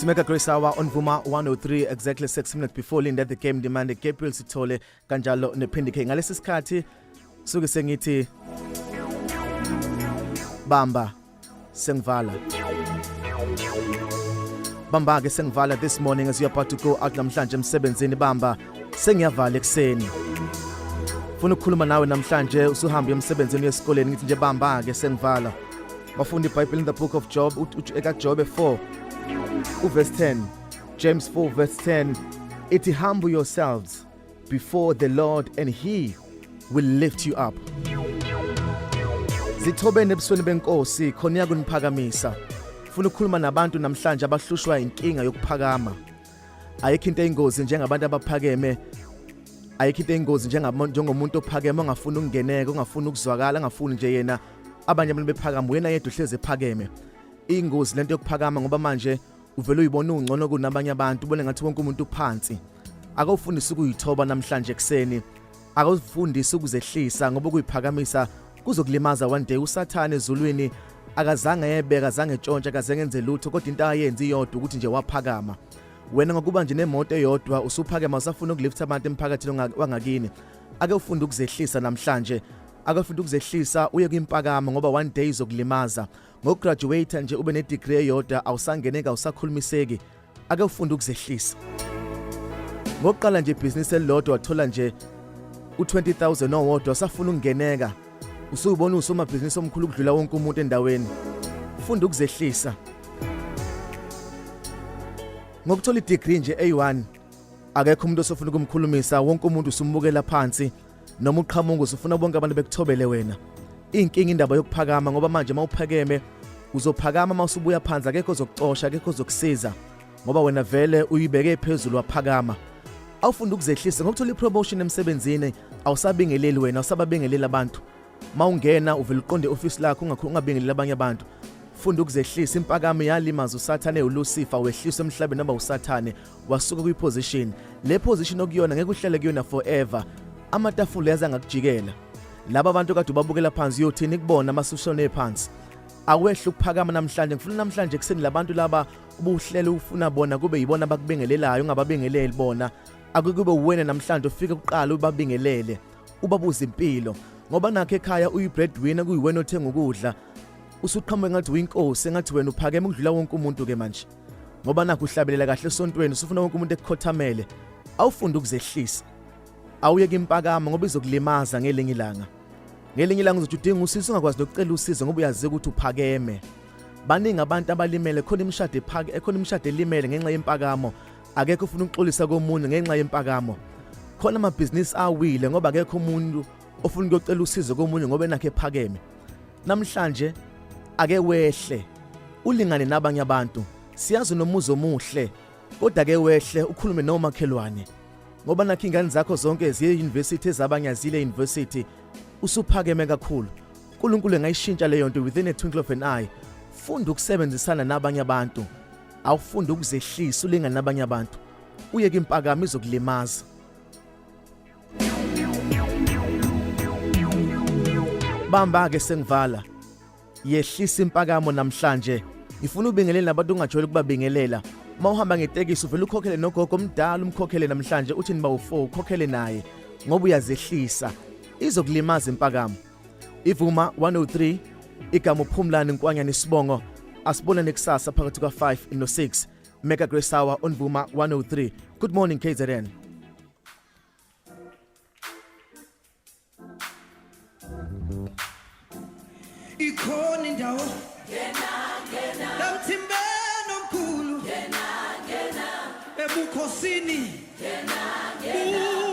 It's Mega Grace Hour on Vuma 103, exactly 6 minutes before Linda the game demanded Gabriel Sithole kanjalo nephindike ngalesi sikhathi suke sengithi bamba sengivala ke sengivala this morning as you're about to go out namhlanje emsebenzini bamba sengiyavala ekseni ufuna ukukhuluma nawe namhlanje usuhamba emsebenzini esikoleni ngithi nje bamba ke sengivala bafunda iBhayibheli in the book of Job eka Job 4 verse 10, James 4 verse 10, it humble yourselves before the Lord and he will lift you up. Zithobeni ebusweni benkosi khona yakuniphakamisa. Ufuna ukukhuluma nabantu namhlanje abahlushwa inkinga yokuphakama. Ayikho into eyingozi njengabantu abaphakeme. Ayikho into eyingozi njengomuntu ophakeme ongafuna ukungeneka, ongafuna ukuzwakala, ongafuni nje yena abanye abantu bephakama wena yedwa uhleze ephakeme. Ingozi lento yokuphakama ngoba manje uvela uyibona ungcono kunabanye abantu ubone ngathi wonke umuntu uphansi akufundisa ukuyithoba namhlanje ekseni akufundisa ukuzehlisa ngoba ukuyiphakamisa kuzokulimaza one day usathane ezulwini akazange yebeka zange etshontsha akazange enze lutho kodwa into ayenza iyodwa ukuthi nje waphakama wena ngokuba nje nemoto eyodwa usuphakama usafuna ukulifta abantu emphakathini wangakini ake ufunda ukuzehlisa namhlanje ake ufunda ukuzehlisa uye kwimpakama ngoba one day izokulimaza ngokugraduate nje ube ne degree eyodwa awusangeneka awusakhulumiseki ake ufunda ukuzehlisa ngokuqala nje business elilodwa wathola nje u20,000 owodwa usafuna ukungeneka usubona usoma business omkhulu ukudlula wonke umuntu endaweni ufunda ukuzehlisa ngokuthola idegree nje A1 akekho umuntu osofuna ukumkhulumisa wonke umuntu usumbukela phansi noma uqhamungu usufuna bonke abantu bekuthobele wena inkinga indaba yokuphakama ngoba manje mawuphakeme uzophakama mawusubuya phansi akekho ozokuxosha akekho ozokusiza ngoba wena vele uyibeke phezulu waphakama awufunda ukuzehlisa ngokuthola ipromotion emsebenzini awusabingeleli wena awusababingelela abantu mawungena uvela uqonde office lakho ungabingeleli abanye abantu funda ukuzehlisa impakamo yalimaza usathane uLucifer wehlisa emhlabeni noma usathane wasuka kwiposition le position okuyona ngeke uhlele kuyona forever amatafula yazanga kujikela laba abantu kade ubabukela phansi yothini kubona amasushone phansi awehle ukuphakama namhlanje ngifuna namhlanje kuseni labantu laba ubuhlele ufuna bona kube yibona bakubingelelayo ungababingeleli bona akukube uwena namhlanje ufike uqala ubabingelele ubabuza impilo ngoba nakho ekhaya uyibreadwinner kuyiwena othenga ukudla usuqhamuke ngathi uyinkosi ngathi wena uphakeme ukudlula wonke umuntu ke manje ngoba nakho uhlabelela kahle esontweni usufuna wonke umuntu ekukhothamele awufunda ukuzehlisa awuyeke impakama ngoba izokulimaza ngelinye ilanga uzothi udinga usizo ungakwazi nokucela usizo ngoba uyazi ukuthi uphakeme baningi abantu abalimele khona imishado elimele ngenxa yempakamo akekho ufuna ukuxolisa komunye ngenxa yempakamo khona amabhizinisi awile ngoba akekho umuntu ofuna ukuyocela usizo komunye ngoba enakhe ephakeme namhlanje ake wehle ulingane nabanye abantu siyazi nomuzo omuhle kodwa ake wehle ukhulume nomakhelwane ngoba nakho ingane zakho zonke ziye university ezabanye azile university usuphakeme kakhulu uNkulunkulu engayishintsha leyo nto within a twinkle of an eye funda ukusebenzisana nabanye abantu awufunda ukuzehlisa ulingane nabanye abantu uyeke impakamo izokulimaza bamba ke sengivala yehlisa impakamo namhlanje ngifuna ubingelele nabantu ungajwayele ukubabingelela mawuhamba ngetekisi uvela ukhokhele nogogo omdala umkhokhele namhlanje uthi niba u4 ukhokhele naye ngoba uyazehlisa izokulimaza impakamo ivuma 103 igama Phumlani Nkwanyana isibongo asibona nekusasa phakathi kwa5 no6 Mega Grace Hour on Vuma 103 good morning KZN ikhona indawo ngena lamthimbeno omkhulu ngena ebukhosini ngena